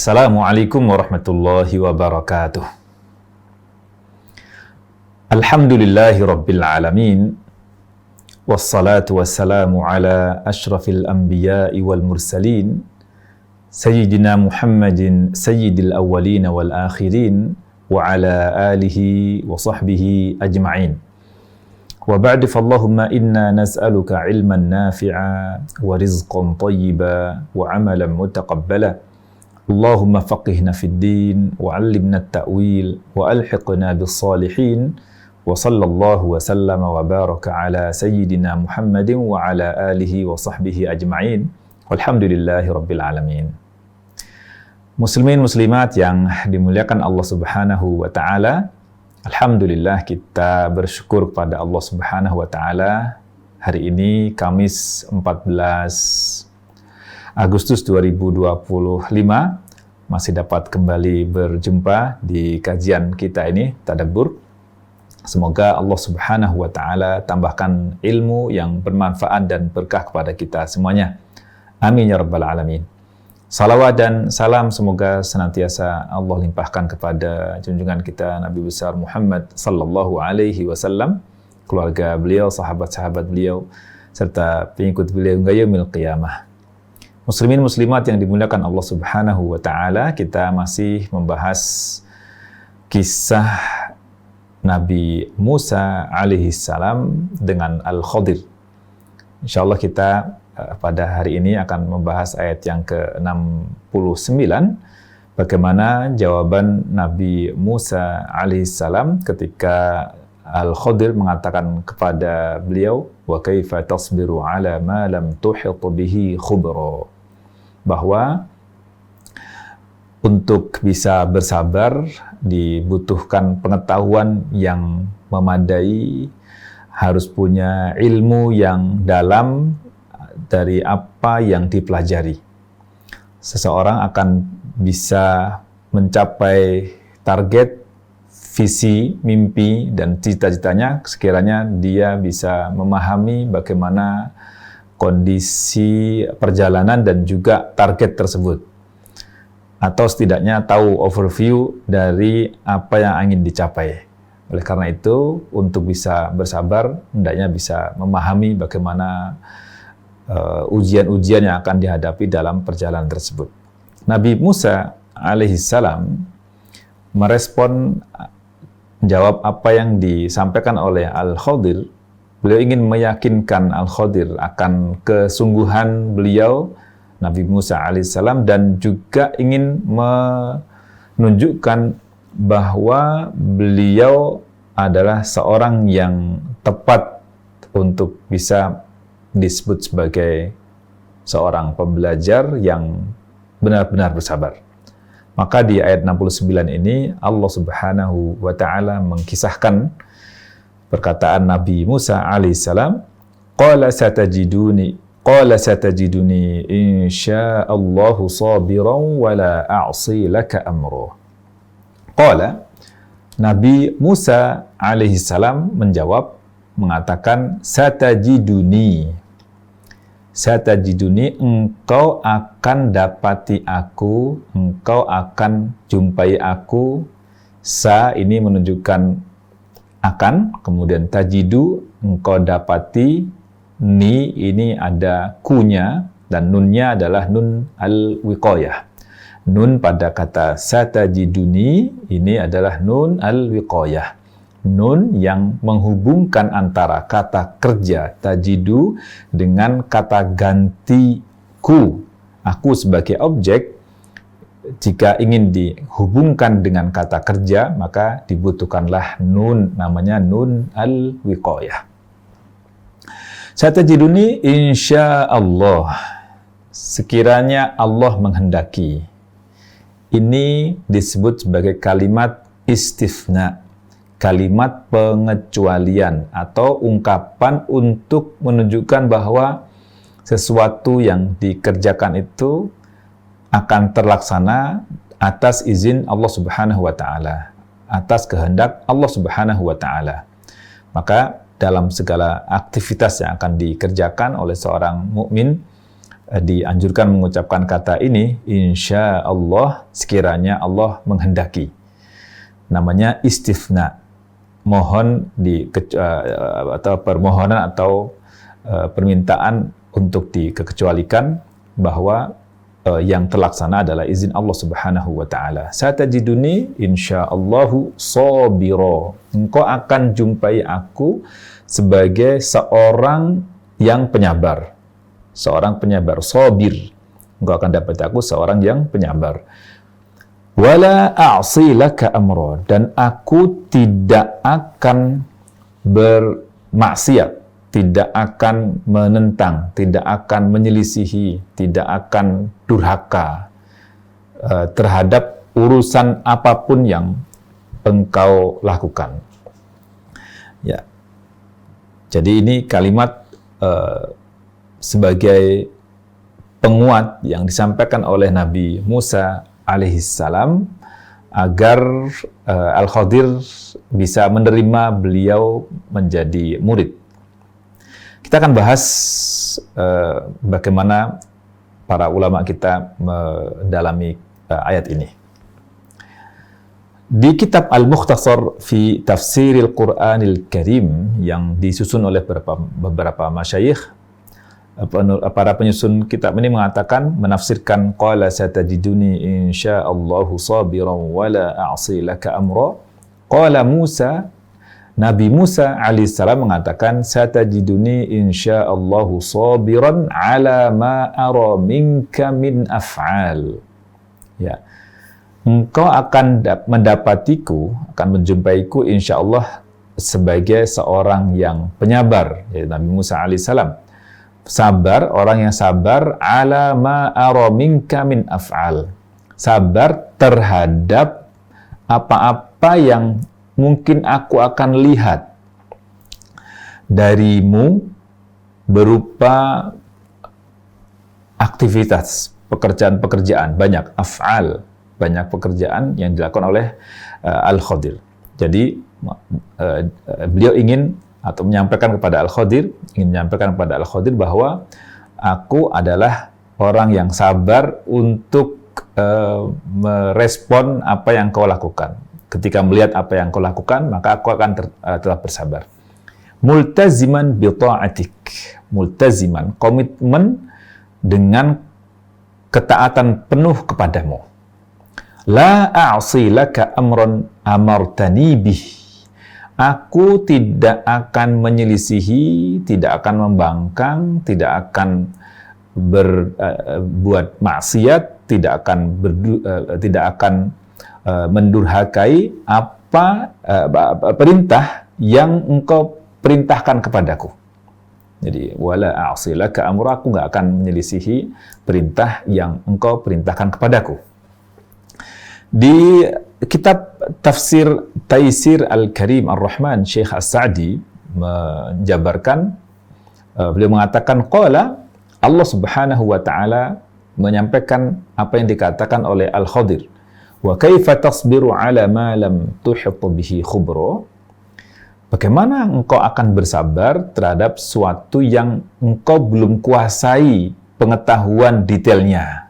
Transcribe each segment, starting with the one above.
Assalamualaikum warahmatullahi wabarakatuh. Alhamdulillahi rabbil alamin. Wassalatu wassalamu ala ashrafil anbiya'i wal mursalin. Sayyidina Muhammadin sayyidil awwalin wal akhirin. Wa ala alihi wa sahbihi ajma'in. Wa ba'du fallahumma inna nas'aluka ilman nafi'a wa rizqan tayyiba wa amalan mutaqabbala. Allahumma faqihna fid din wa 'allimna at-ta'wil wa alhiqna bis salihin wa sallallahu wa sallama wa baraka ala sayyidina Muhammadin wa ala alihi wa sahbihi ajma'in. Walhamdulillahi rabbil alamin. Muslimin muslimat yang dimuliakan Allah Subhanahu wa taala, alhamdulillah kita bersyukur kepada Allah Subhanahu wa taala. Hari ini Kamis 14 Agustus 2025 masih dapat kembali berjumpa di kajian kita ini, Tadabbur. Semoga Allah Subhanahu wa taala tambahkan ilmu yang bermanfaat dan berkah kepada kita semuanya. Amin ya rabbal alamin. Salawat dan salam semoga senantiasa Allah limpahkan kepada junjungan kita Nabi besar Muhammad sallallahu alaihi wasallam, keluarga beliau, sahabat-sahabat beliau, serta pengikut beliau hingga yaumil qiyamah. Muslimin muslimat yang dimuliakan Allah Subhanahu wa taala, kita masih membahas kisah Nabi Musa alaihi salam dengan Al-Khadir. Insyaallah kita pada hari ini akan membahas ayat yang ke-69, bagaimana jawaban Nabi Musa alaihi salam ketika Al-Khadir mengatakan kepada beliau, wa kaifa tasbiru ala ma lam tuhit bihi khubra, bahwa untuk bisa bersabar dibutuhkan pengetahuan yang memadai, harus punya ilmu yang dalam dari apa yang dipelajari. Seseorang akan bisa mencapai target, visi, mimpi, dan cita-citanya sekiranya dia bisa memahami bagaimana kondisi perjalanan dan juga target tersebut, atau setidaknya tahu overview dari apa yang ingin dicapai. Oleh karena itu, untuk bisa bersabar, hendaknya bisa memahami bagaimana ujian-ujian yang akan dihadapi dalam perjalanan tersebut. Nabi Musa alaihissalam merespon, menjawab apa yang disampaikan oleh Al-Khadir. Beliau ingin meyakinkan Al-Khadir akan kesungguhan beliau, Nabi Musa alaihissalam, dan juga ingin menunjukkan bahwa beliau adalah seorang yang tepat untuk bisa disebut sebagai seorang pembelajar yang benar-benar bersabar. Maka di ayat 69 ini Allah Subhanahu wa taala mengkisahkan perkataan Nabi Musa alaihissalam, qala satajiduni insya'allahu sabiran wa la a'si laka amra. Qala, Nabi Musa alaihissalam menjawab, mengatakan satajiduni, engkau akan dapati aku, engkau akan jumpai aku. Sa ini menunjukkan akan, kemudian tajidu, engkau dapati. Ni ini ada kunya, dan nunnya adalah nun al-wiqayah. Nun pada kata satajiduni ini adalah nun al-wiqayah, nun yang menghubungkan antara kata kerja tajidu dengan kata ganti ku. Aku sebagai objek, jika ingin dihubungkan dengan kata kerja, maka dibutuhkanlah nun, namanya nun al-wiqayah. Satajiduni insya'allah, sekiranya Allah menghendaki. Ini disebut sebagai kalimat istifna, kalimat pengecualian atau ungkapan untuk menunjukkan bahwa sesuatu yang dikerjakan itu akan terlaksana atas izin Allah Subhanahu wa taala, atas kehendak Allah Subhanahu wa taala. Maka dalam segala aktivitas yang akan dikerjakan oleh seorang mukmin, dianjurkan mengucapkan kata ini, insya Allah, sekiranya Allah menghendaki. Namanya istifna, mohon atau permohonan atau permintaan untuk dikecualikan bahwa yang terlaksana adalah izin Allah Subhanahu wa taala. Satajiduni insyaallahu sabira. Engkau akan jumpai aku sebagai seorang yang penyabar. Seorang penyabar, sabir. Engkau akan dapat aku seorang yang penyabar. Wala a'si laka amra, dan aku tidak akan bermaksiat, tidak akan menentang, tidak akan menyelisihi, tidak akan durhaka terhadap urusan apapun yang engkau lakukan. Ya. Jadi ini kalimat sebagai penguat yang disampaikan oleh Nabi Musa alaihissalam agar Al-Khadir bisa menerima beliau menjadi murid. Kita akan bahas bagaimana para ulama kita mendalami ayat ini. Di kitab Al-Mukhtasar fi Tafsiril Qur'anil Karim yang disusun oleh beberapa masyayikh, para penyusun kitab ini mengatakan, menafsirkan qala satajiduni insyaallahu sabiran wala a'si laka amra. Qala Musa, Nabi Musa alaihissalam mengatakan satajiduni insyaallahu sabiran ala ma ara minka min af'al. Ya. Engkau akan mendapatiku, akan menjumpaiku insyaallah sebagai seorang yang penyabar, yaitu Nabi Musa alaihissalam. Sabar, orang yang sabar ala ma ara minka min af'al. Sabar terhadap apa-apa yang mungkin aku akan lihat darimu berupa aktivitas, pekerjaan-pekerjaan, banyak af'al, banyak pekerjaan yang dilakukan oleh Al-Khadir. Jadi beliau ingin atau menyampaikan kepada Al-Khadir bahwa aku adalah orang yang sabar untuk merespon apa yang kau lakukan. Ketika melihat apa yang kau lakukan, maka aku akan tetap bersabar. Multaziman bi ta'atik. Multaziman, komitmen dengan ketaatan penuh kepadamu. La a'si laka amran amartani bih. Aku tidak akan menyelisihi, tidak akan membangkang, tidak akan berbuat maksiat, tidak akan mendurhakai apa perintah yang engkau perintahkan kepadaku. Jadi wala a'silaka amra, aku nggak akan menyelisihi perintah yang engkau perintahkan kepadaku. Di kitab Tafsir Taisir Al-Karim Ar-Rahman, Syekh As-Sa'di menjabarkan, beliau mengatakan qala, Allah Subhanahu wa taala menyampaikan apa yang dikatakan oleh Al-Khadir. Wa kaifa tasbiru ala ma lam tuhit bihi khubra? Bagaimana engkau akan bersabar terhadap sesuatu yang engkau belum kuasai pengetahuan detailnya?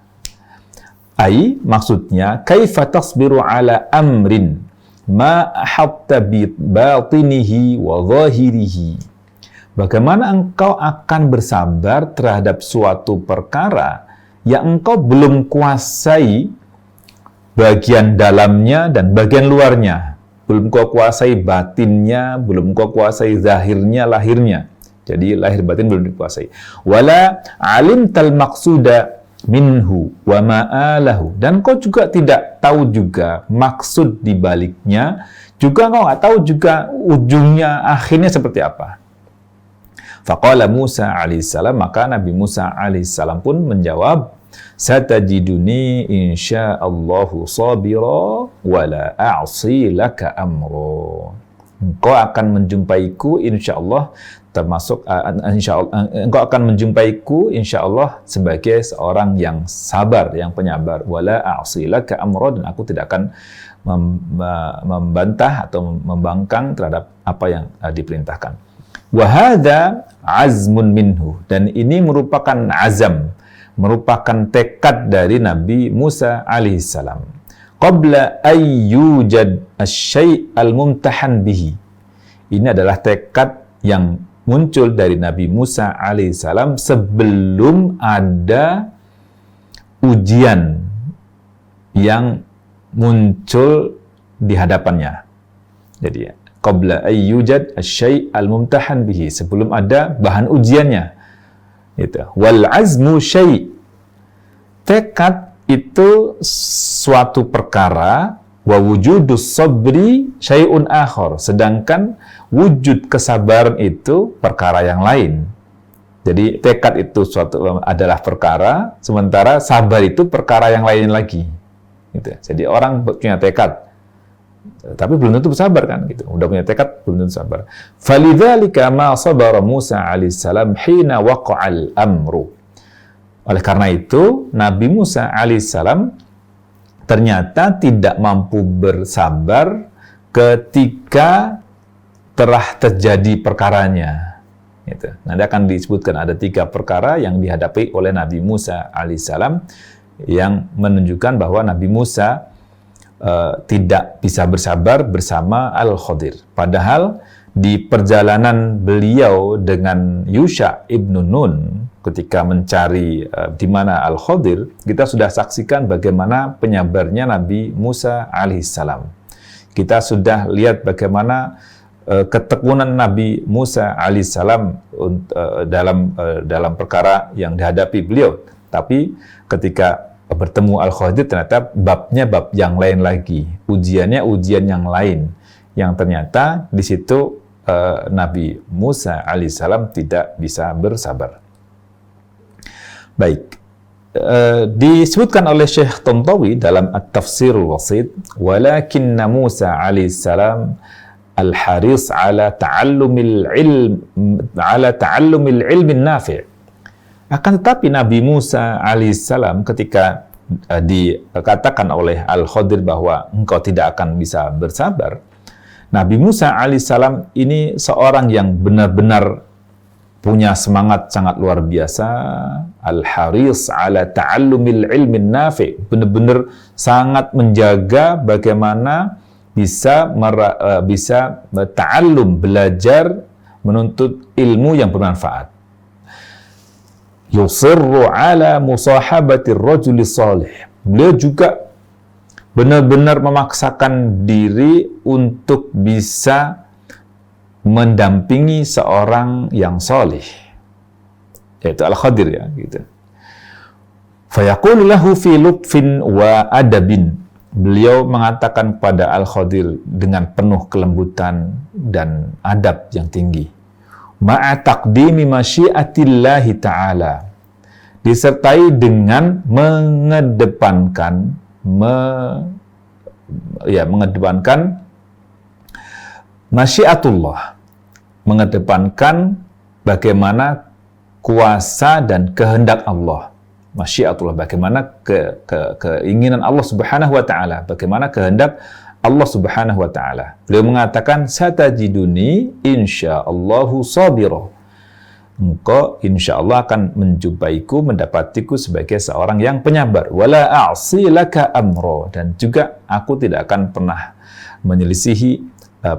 Maksudnya, kaifa tasbiru ala amrin ma ahatta bi batinihi wa zahirihi. Bagaimana engkau akan bersabar terhadap suatu perkara yang engkau belum kuasai bagian dalamnya dan bagian luarnya. Belum kau kuasai batinnya, belum kau kuasai zahirnya, lahirnya. Jadi lahir batin belum dikuasai. Wala alimtal maqsuda minhu wa ma'alahu, dan kau juga tidak tahu juga maksud di baliknya, juga kau nggak tahu juga ujungnya, akhirnya seperti apa. Faqala Musa alaihissalam, maka Nabi Musa alaihissalam pun menjawab, satajiduni insyaallahu sabira wala a'si laka amro. Engkau akan menjumpaiku insyaallah, termasuk engkau akan menjumpaiku insyaallah sebagai seorang yang sabar, yang penyabar. Wala a'si laka amra, dan aku tidak akan membantah atau membangkang terhadap apa yang diperintahkan. Wa hadza azmun minhu, dan ini merupakan azam, merupakan tekad dari Nabi Musa alaihissalam. Qabla ayyujad asy-syai' al-mumtahan bihi. Ini adalah tekad yang muncul dari Nabi Musa alaihissalam sebelum ada ujian yang muncul di hadapannya. Jadi qabla ayyujad asy-syai' al-mumtahan bihi, sebelum ada bahan ujiannya. Itu. Wal azmu syai'. Tekad itu suatu perkara, wa wujudus sabri syai'un akhar. Sedangkan wujud kesabaran itu perkara yang lain. Jadi tekad itu suatu adalah perkara, sementara sabar itu perkara yang lain lagi. Gitu. Jadi orang punya tekad, tapi belum tentu sabar kan, gitu. Udah punya tekad, belum tentu sabar. Falidzalika ma sabara Musa alaihissalam hina waqa'al amru. Oleh karena itu, Nabi Musa alaihissalam ternyata tidak mampu bersabar ketika telah terjadi perkaranya. Gitu. Nanti akan disebutkan ada 3 perkara yang dihadapi oleh Nabi Musa alaihissalam yang menunjukkan bahwa Nabi Musa tidak bisa bersabar bersama Al-Khadir. Padahal di perjalanan beliau dengan Yusha ibnu Nun ketika mencari di mana Al-Khadir, kita sudah saksikan bagaimana penyabarnya Nabi Musa alaihissalam. Kita sudah lihat bagaimana ketekunan Nabi Musa alaihissalam dalam perkara yang dihadapi beliau. Tapi ketika bertemu Al-Khadir ternyata babnya bab yang lain lagi, ujiannya ujian yang lain, yang ternyata di situ Nabi Musa alaihissalam tidak bisa bersabar. Baik, disebutkan oleh Syekh Tantawi dalam At-Tafsirul Wasit, walakinna Musa alaihissalam al-haris ala ta'allumil ilmin nafi'. Akan tetapi Nabi Musa alaihissalam ketika dikatakan oleh Al-Khadir bahwa engkau tidak akan bisa bersabar, Nabi Musa alaihissalam ini seorang yang benar-benar punya semangat sangat luar biasa, al-haris ala ta'allumil ilmin nafi', benar-benar sangat menjaga bagaimana bisa ta'allum, belajar, menuntut ilmu yang bermanfaat. Yusirru ala musahabatir rajuli salih. Beliau juga benar-benar memaksakan diri untuk bisa mendampingi seorang yang salih, yaitu Al-Khadir, ya, gitu. Fayaqulu lahu fi lutfin wa adabin. Beliau mengatakan kepada Al-Khadir dengan penuh kelembutan dan adab yang tinggi. Ma'a taqdimi masyiatillahi ta'ala, disertai dengan mengedepankan masyiatullah, mengedepankan bagaimana kuasa dan kehendak Allah. Masyiatullah, bagaimana keinginan Allah Subhanahu wa taala, bagaimana kehendak Allah Subhanahu wa taala. Beliau mengatakan, satajiduni insyaallahu sabira. Engkau insyaallah akan menjumpaiku, mendapatiku sebagai seorang yang penyabar. Wala a'si laka amra, dan juga aku tidak akan pernah menyelisihi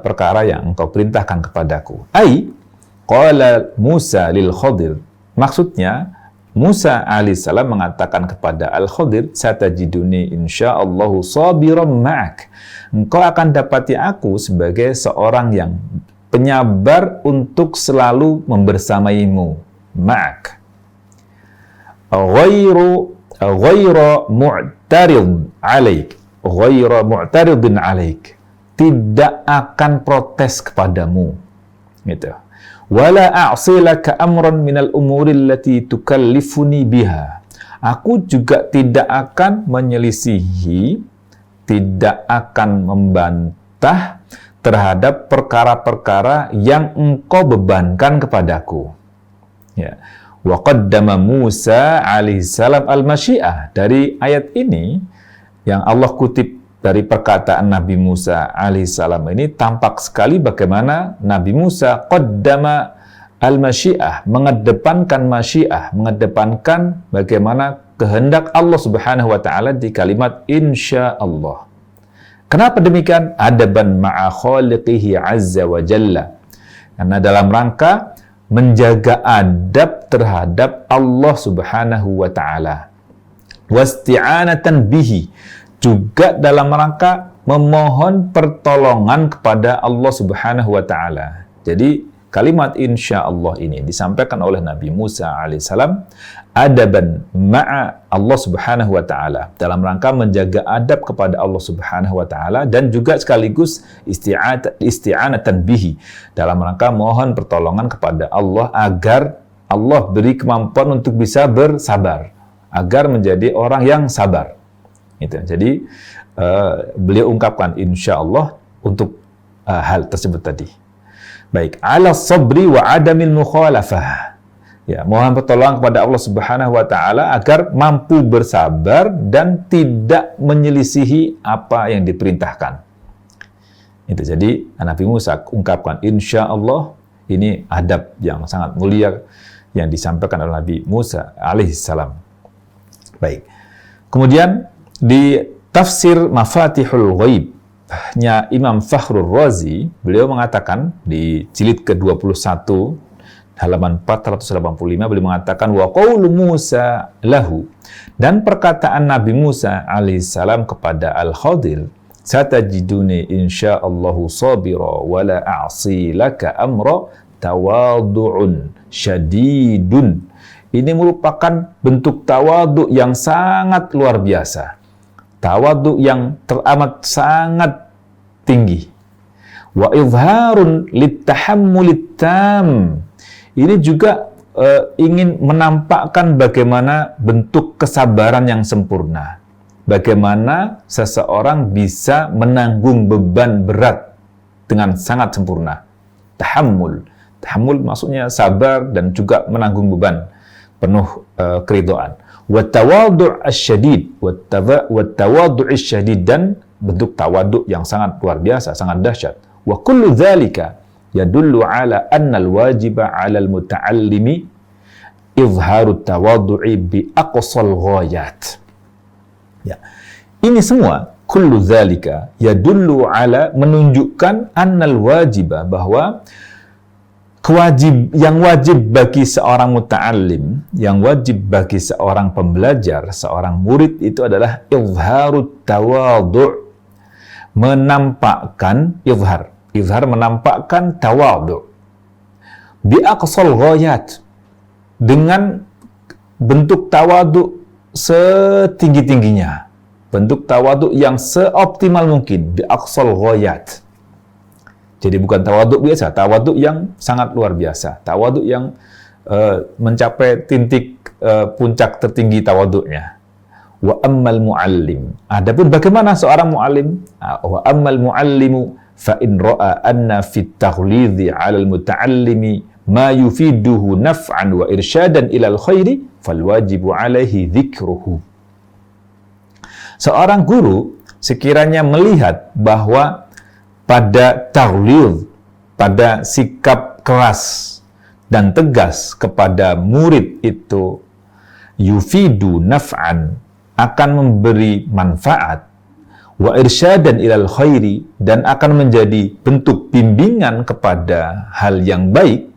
perkara yang engkau perintahkan kepadaku. Ai qala Musa lil Khadir. Maksudnya Musa alaihissalam mengatakan kepada Al-Khadir, satajiduni insyaallahu sabiran ma'ak. Engkau akan dapati aku sebagai seorang yang penyabar untuk selalu membersamaimu. Ma'ak. Ghairu mu'tarid alaik. Ghairu mu'taridin alaik. Tidak akan protes kepadamu. Gitu. Wala a'silaka amran minal umuri allati tukallifuni biha. Aku juga tidak akan menyelisihi, tidak akan membantah terhadap perkara-perkara yang engkau bebankan kepadaku. Ya. Wa qaddama Musa alaihissalam al-masyiah. Dari ayat ini yang Allah kutip dari perkataan Nabi Musa alaihissalam ini, tampak sekali bagaimana Nabi Musa qaddama al-masyiah, mengedepankan masyiah, mengedepankan bagaimana kehendak Allah Subhanahu wa taala di kalimat insyaallah. Kenapa demikian? Adaban ma'a khaliqihi azza wa jalla. Karena dalam rangka menjaga adab terhadap Allah Subhanahu wa taala. Wasti'anatan bihi, juga dalam rangka memohon pertolongan kepada Allah Subhanahu wa taala. Jadi kalimat insyaallah ini disampaikan oleh Nabi Musa alaihissalam adaban ma'a Allah Subhanahu wa taala, dalam rangka menjaga adab kepada Allah Subhanahu wa taala, dan juga sekaligus isti'anatan bihi, dalam rangka mohon pertolongan kepada Allah agar Allah beri kemampuan untuk bisa bersabar, agar menjadi orang yang sabar. Itu. Jadi beliau ungkapkan insyaallah untuk hal tersebut tadi. Baik, ala sabri wa adamil mukhalafah. Ya, mohon pertolongan kepada Allah Subhanahu wa taala agar mampu bersabar dan tidak menyelisihi apa yang diperintahkan. Itu. Jadi Nabi Musa ungkapkan insyaallah, ini adab yang sangat mulia yang disampaikan oleh Nabi Musa alaihissalam. Baik. Kemudian di tafsir Mafatihul Ghaib nya Imam Fakhrur Razi, beliau mengatakan di jilid ke-21 halaman 485, beliau mengatakan wa qaulu Musa lahu, dan perkataan Nabi Musa alaihissalam kepada Al-Khadir, satajiduni insyaallahu sabira wa la a'si laka amra tawadhu'un syadidun. Ini merupakan bentuk tawadhu yang sangat luar biasa. Tawadhu yang teramat sangat tinggi. Wa izharun litahammulit tam. Ini juga ingin menampakkan bagaimana bentuk kesabaran yang sempurna. Bagaimana seseorang bisa menanggung beban berat dengan sangat sempurna. Tahammul. Tahammul maksudnya sabar dan juga menanggung beban penuh keridhaan. Wattawadhu' asyadid, wattawadhu' asyadid, dan bentuk tawadhu' yang sangat luar biasa, sangat dahsyat. Wa kullu dzalika yadullu ala anna al-wajiba 'ala al-muta'allimi izharu tawadhu'i bi aqsal ghayat. Ya. Ini semua kullu dzalika yadullu ala, menunjukkan annal wajiba, bahwa yang wajib bagi seorang muta'allim, yang wajib bagi seorang pembelajar, seorang murid, itu adalah izharut tawadhu', menampakkan izhar menampakkan tawadhu' bi aqsal ghayat, dengan bentuk tawadhu' setinggi-tingginya, bentuk tawadhu' yang seoptimal mungkin, bi aqsal ghayat. Jadi bukan tawadhu biasa, tawadhu yang sangat luar biasa, tawadhu yang mencapai titik puncak tertinggi tawadhunya. Wa ammal muallim, adapun bagaimana seorang muallim? Wa ammal muallimu fa in ra'a anna fit taghlidhi 'ala al-muta'allimi ma yufiduhu naf'an wa irsyadan ila al-khairi fal wajibu 'alaihi dzikruhu. Seorang guru sekiranya melihat bahwa pada taghlidh, pada sikap keras dan tegas kepada murid itu yufidu naf'an, akan memberi manfaat, wa irsyadan ilal khairi, dan akan menjadi bentuk bimbingan kepada hal yang baik,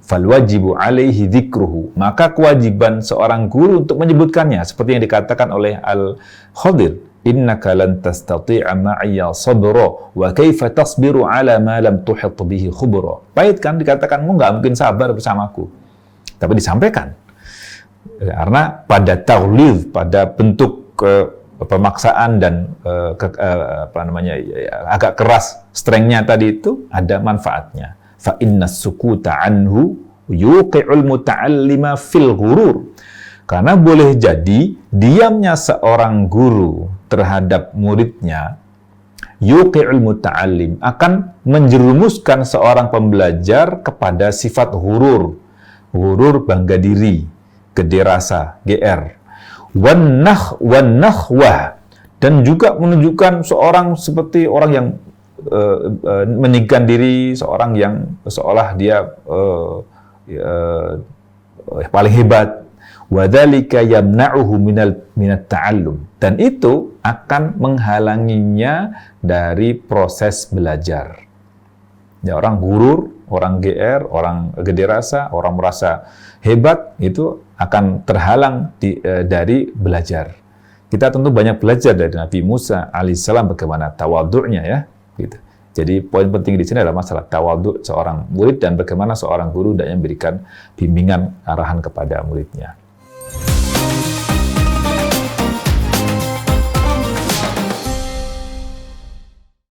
fal wajibu alaihi dzikruhu, maka kewajiban seorang guru untuk menyebutkannya, seperti yang dikatakan oleh Al-Khadir, innaka lan tastati'a ma'iyya sabra wa kaifa tasbiru ala ma lam tuhit bihi khubra. Pahit kan, dikatakan kamu nggak mungkin sabar bersamaku, tapi disampaikan karena pada taghlidh, pada bentuk pemaksaan dan agak keras strength-nya tadi, itu ada manfaatnya. Fa inna sukuta anhu yuqi'ul muta'allima fil ghurur, karena boleh jadi diamnya seorang guru terhadap muridnya, yuqi'ul muta'allim, akan menjerumuskan seorang pembelajar kepada sifat ghurur, bangga diri, gede rasa, GR, wan nakhwah, dan juga menunjukkan seorang seperti orang yang meninggikan diri, seorang yang seolah dia paling hebat. Wadzalika yamna'uhu minat ta'allum. Dan itu akan menghalanginya dari proses belajar. Ya, orang gurur, orang GR, orang gede rasa, orang merasa hebat, itu akan terhalang dari belajar. Kita tentu banyak belajar dari Nabi Musa alaihissalam bagaimana tawadhu'nya ya, gitu. Jadi poin penting di sini adalah masalah tawadhu' seorang murid dan bagaimana seorang guru hendaknya memberikan bimbingan arahan kepada muridnya.